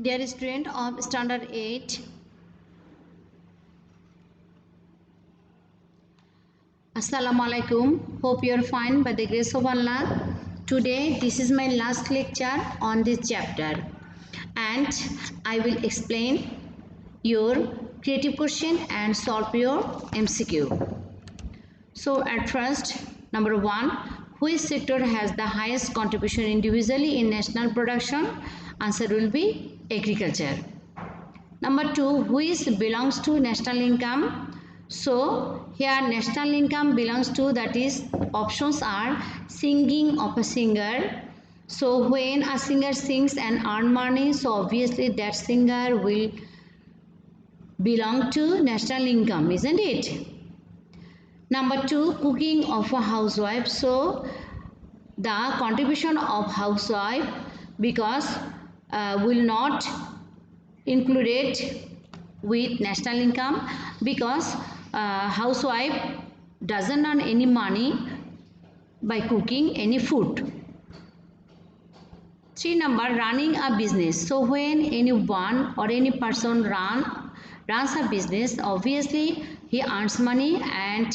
Dear student of Standard 8, Assalamu alaikum. Hope you are fine by the grace of Allah. Today, this is my last lecture on this chapter, and I will explain your creative question and solve your MCQ. So, at first, number 1, which sector has the highest contribution individually in national production? Answer will be agriculture. Number 2, which belongs to national income? So here national income belongs to, that is, options are singing of a singer. So when a singer sings and earn money, so obviously that singer will belong to national income, isn't it? Number 2, cooking of a housewife. So the contribution of housewife, because will not included with national income, because housewife doesn't earn any money by cooking any food. 3 number, running a business. So when anyone or any person runs a business, obviously he earns money and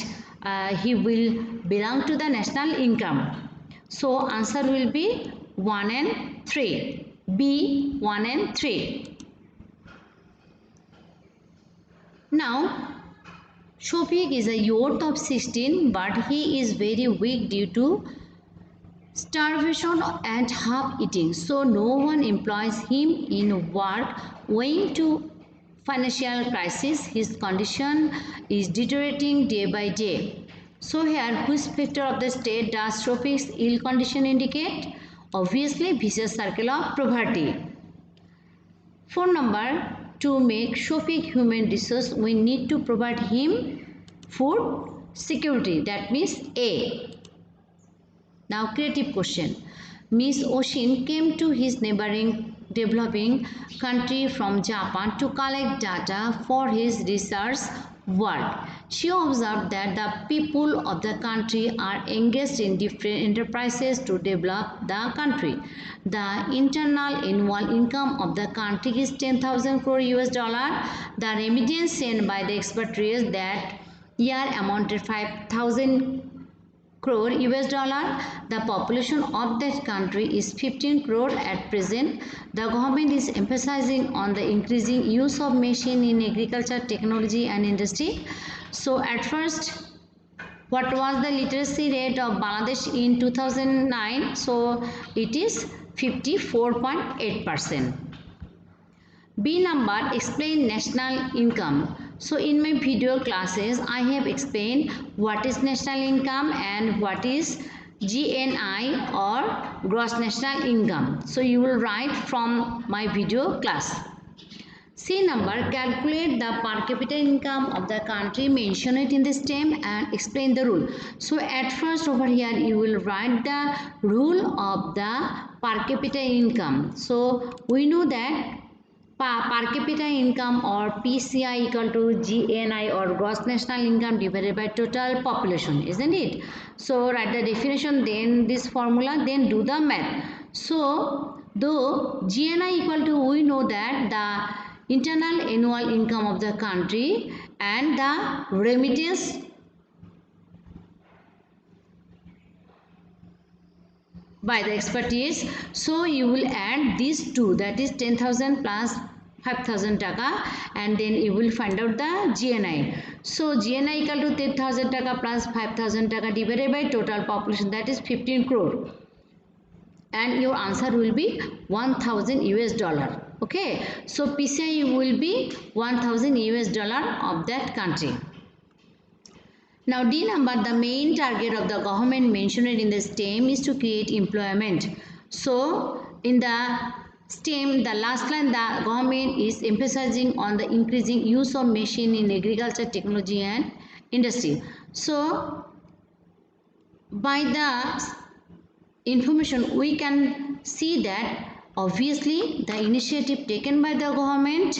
he will belong to the national income. So answer will be 1 and 3. B, 1 and 3. Now Shofiq is a youth of 16, but he is very weak due to starvation and half eating. So no one employs him in work owing to financial crisis. His condition is deteriorating day by day. So here, which factor of the state does Shofiq's ill condition indicate? Obviously, vicious circle of poverty. 4 number, to make Shofiq human resource, we need to provide him food security. That means A. Now creative question. Miss Oshin came to his neighboring developing country from Japan to collect data for his research work. She observed that the people of the country are engaged in different enterprises to develop the country. The internal annual income of the country is 10,000 crore US dollar. The remittance sent by the expatriates that year amounted 5,000 crore US dollar. The population of that country is 15 crore at present. The government is emphasizing on the increasing use of machine in agriculture, technology and industry. So at first, what was the literacy rate of Bangladesh in 2009? So it is 54.8%. B number, explain national income. So in my video classes, I have explained what is national income and what is GNI or gross national income. So you will write from my video class. C number, calculate the per capita income of the country, mention it in the stem and explain the rule. So at first over here you will write the rule of the per capita income. So we know that per capita income or PCI equal to GNI or gross national income divided by total population, isn't it? So write the definition, then this formula, then do the math. So though GNI equal to, we know that the internal annual income of the country and the remittance by the expertise. So you will add these two, that is 10,000 plus 5,000 taka, and then you will find out the GNI. So GNI equal to 10,000 taka plus 5,000 taka divided by total population, that is 15 crore, and your answer will be 1,000 US dollar. Okay, so PCI will be 1,000 US dollar of that country. Now D number, the main target of the government mentioned in the stem is to create employment. So in the stem, the last line, the government is emphasizing on the increasing use of machine in agriculture, technology and industry. So by the information we can see that obviously the initiative taken by the government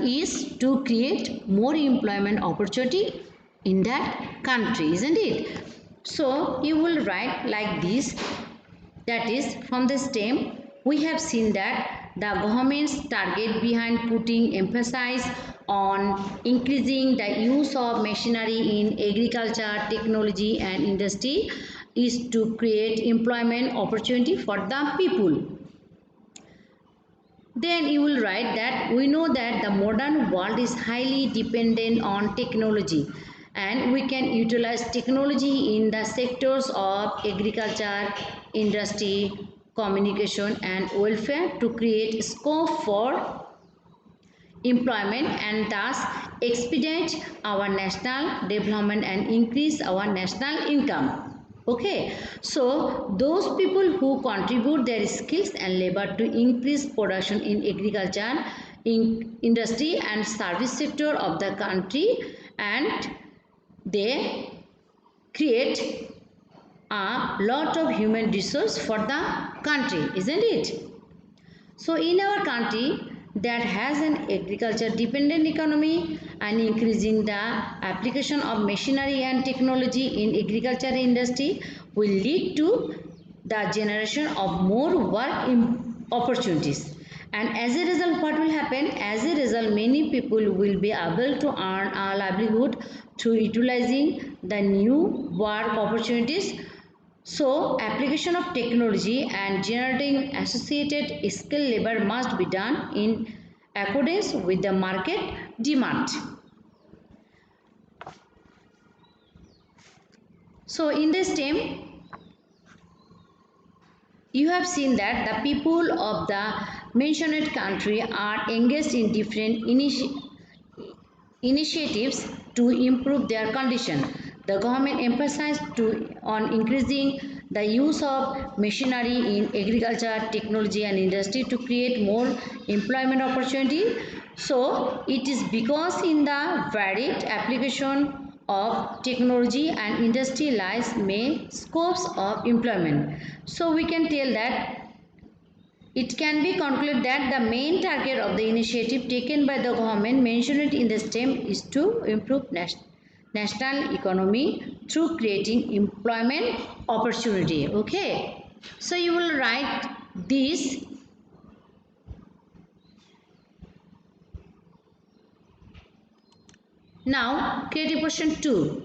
is to create more employment opportunity in that country, isn't it? So you will write like this, that is from the stem we have seen that the government's target behind putting emphasis on increasing the use of machinery in agriculture, technology and industry is to create employment opportunity for the people. Then you will write that we know that the modern world is highly dependent on technology and we can utilize technology in the sectors of agriculture, industry, communication and welfare to create scope for employment and thus expedite our national development and increase our national income. Okay, so those people who contribute their skills and labor to increase production in agriculture, in industry and service sector of the country, and they create a lot of human resource for the country, isn't it? So in our country that has an agriculture dependent economy and increasing the application of machinery and technology in agriculture industry will lead to the generation of more work opportunities. And as a result, what will happen? As a result, many people will be able to earn a livelihood through utilizing the new work opportunities. So, application of technology and generating associated skilled labor must be done in accordance with the market demand. So, in this stem, you have seen that the people of the mentioned country are engaged in different initiatives to improve their condition. The government emphasized on increasing the use of machinery in agriculture, technology and industry to create more employment opportunity. So it is because in the varied application of technology and industry lies many scopes of employment. So we can tell that it can be concluded that the main target of the initiative taken by the government mentioned in the stem is to improve national economy through creating employment opportunity. Okay, so you will write this. Now creative question 2.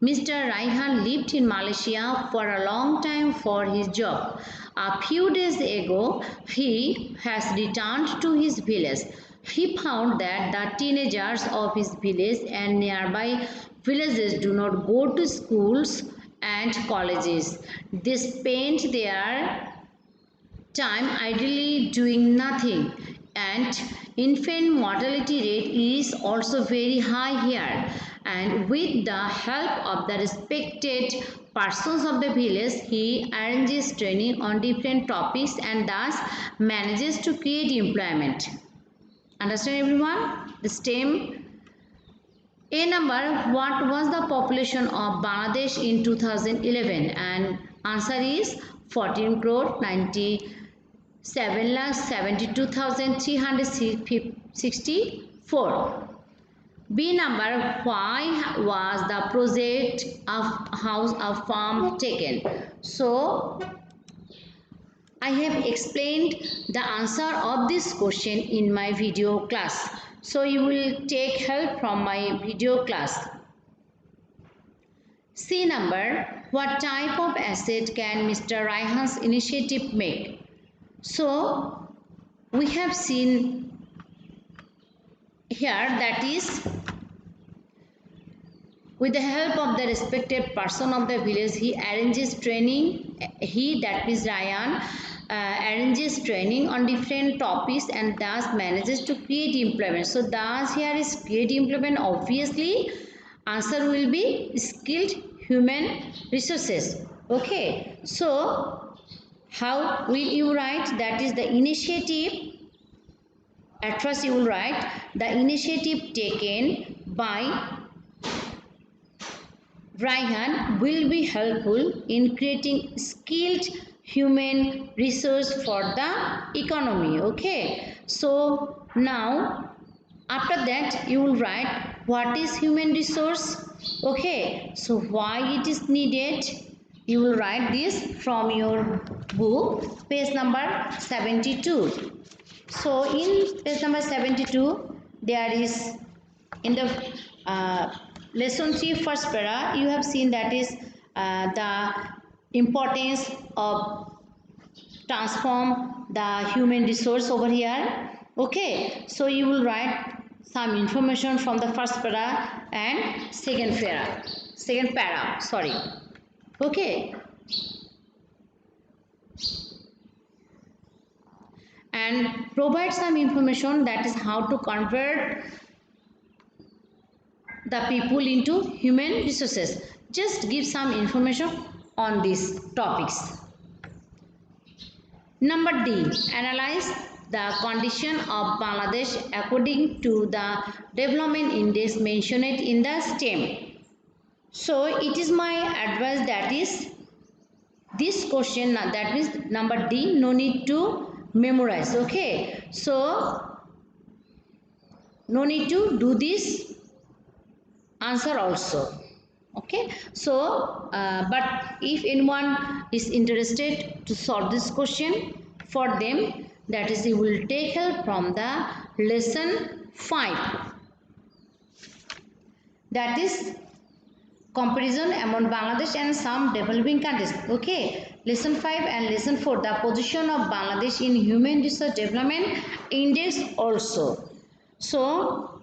Mr. Raihan lived in Malaysia for a long time for his job. A few days ago, he has returned to his village. He found that the teenagers of his village and nearby villages do not go to schools and colleges. They spend their time idly doing nothing, and infant mortality rate is also very high here. And with the help of the respected persons of the village, he arranges training on different topics and thus manages to create employment. Understand everyone? The stem A number, what was the population of Bangladesh in 2011? And answer is 14 crore 7,72,364. B number, why was the project of house of farm taken? So I have explained the answer of this question in my video class. So you will take help from my video class. C number, what type of asset can Mr. Raihan's initiative make? So we have seen here that is with the help of the respected person of the village, he arranges training. He, that is Ryan, arranges training on different topics and thus manages to create employment. So thus here is create employment. Obviously, answer will be skilled human resources. Okay. So how will you write? That is the initiative. At first you will write the initiative taken by Raihan will be helpful in creating skilled human resource for the economy. Okay. So now after that you will write what is human resource. Okay. So why it is needed You will write this from your book, page number 72. So in page number 72, there is in the lesson 3 first para, you have seen that is the importance of transform the human resource over here. Okay, so you will write some information from the first para and second para, sorry. Okay, and provide some information, that is how to convert the people into human resources. Just give some information on these topics. Number D, analyze the condition of Bangladesh according to the development index mentioned in the STEM. So it is my advice, that is this question, that means number D, no need to memorize. Okay, so no need to do this answer also. Okay, so but if anyone is interested to solve this question, for them, that is, you will take help from the lesson 5, that is comparison among Bangladesh and some developing countries. Okay, lesson 5 and lesson 4, the position of Bangladesh in human resource development index also. So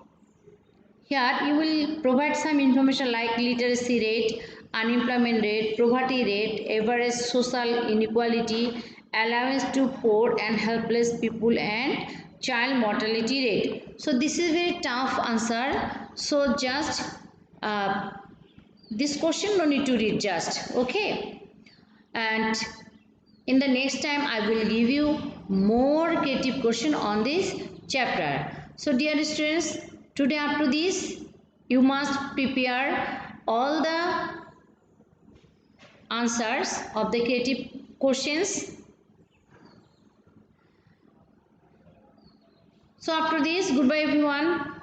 here you will provide some information like literacy rate, unemployment rate, poverty rate, average social inequality, allowance to poor and helpless people, and child mortality rate. So this is very tough answer. So just this question no need to read, just okay. And in the next time I will give you more creative question on this chapter. So dear students, today up to this, you must prepare all the answers of the creative questions. So after this, goodbye everyone.